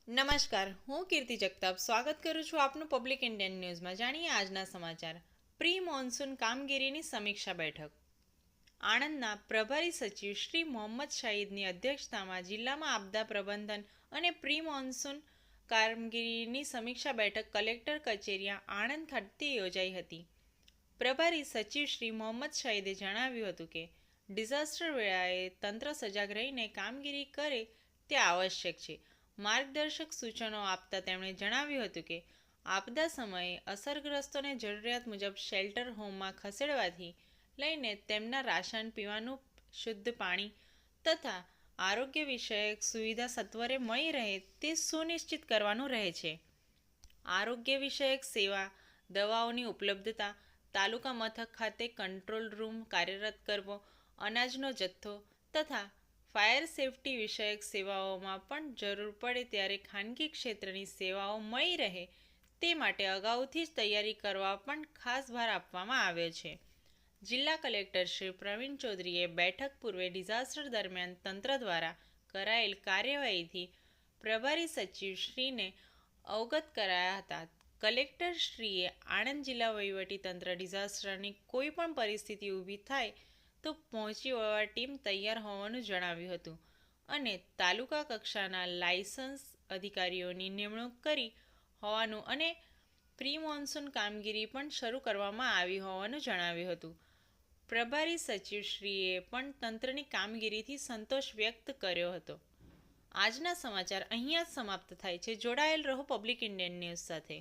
નમસ્કાર, હું કીર્તિ જગતાપ સ્વાગત કરું છું આપનું પબ્લિક ઇન્ડિયન ન્યૂઝમાં. જાણીએ આજના સમાચાર. પ્રી મોન્સૂન કામગીરીની સમીક્ષા બેઠક. આણંદના પ્રભારી સચિવ શ્રી મોહમ્મદ શાહિદની અધ્યક્ષતામાં જિલ્લામાં આપદા પ્રબંધન અને પ્રી મોન્સૂન કામગીરીની સમીક્ષા બેઠક કલેક્ટર કચેરી આણંદ ખાતે યોજાઈ હતી. પ્રભારી સચિવ શ્રી મોહમ્મદ શાહિદે જણાવ્યું હતું કે ડિઝાસ્ટર વેળાએ તંત્ર સજાગ રહીને કામગીરી કરે તે આવશ્યક છે. માર્ગદર્શક સૂચનો આપતા તેમણે જણાવ્યું હતું કે આપદા સમયે અસરગ્રસ્તોને જરૂરિયાત મુજબ શેલ્ટર હોમમાં ખસેડવાથી લઈને તેમના રાશન, પીવાનું શુદ્ધ પાણી તથા આરોગ્ય વિષયક સુવિધા સત્વરે મળી રહે તે સુનિશ્ચિત કરવાનું રહે છે. આરોગ્ય વિષયક સેવા, દવાઓની ઉપલબ્ધતા, તાલુકા મથક ખાતે કંટ્રોલ રૂમ કાર્યરત કરવો, અનાજનો જથ્થો તથા ફાયર સેફટી વિષયક સેવાઓમાં પણ જરૂર પડે ત્યારે ખાનગી ક્ષેત્રની સેવાઓ મળી રહે તે માટે અગાઉથી જ તૈયારી કરવા પણ ખાસ ભાર આપવામાં આવ્યો છે. જિલ્લા કલેક્ટર શ્રી પ્રવીણ ચૌધરીએ બેઠક પૂર્વે ડિઝાસ્ટર દરમિયાન તંત્ર દ્વારા કરાયેલ કાર્યવાહીથી પ્રભારી સચિવ શ્રીને અવગત કરાયા હતા. કલેક્ટરશ્રીએ આણંદ જિલ્લા વહીવટીતંત્ર ડિઝાસ્ટરની કોઈ પણ પરિસ્થિતિ ઊભી થાય તો પહોંચી વળવા ટીમ તૈયાર હોવાનું જણાવ્યું હતું અને તાલુકા કક્ષાના લાયસન્સ અધિકારીઓની નિમણૂક કરી હોવાનું અને પ્રી મોન્સૂન કામગીરી પણ શરૂ કરવામાં આવી હોવાનું જણાવ્યું હતું. પ્રભારી સચિવશ્રીએ પણ તંત્રની કામગીરીથી સંતોષ વ્યક્ત કર્યો હતો. આજના સમાચાર અહીંયા જ સમાપ્ત થાય છે. જોડાયેલ રહો પબ્લિક ઇન્ડિયન ન્યૂઝ સાથે.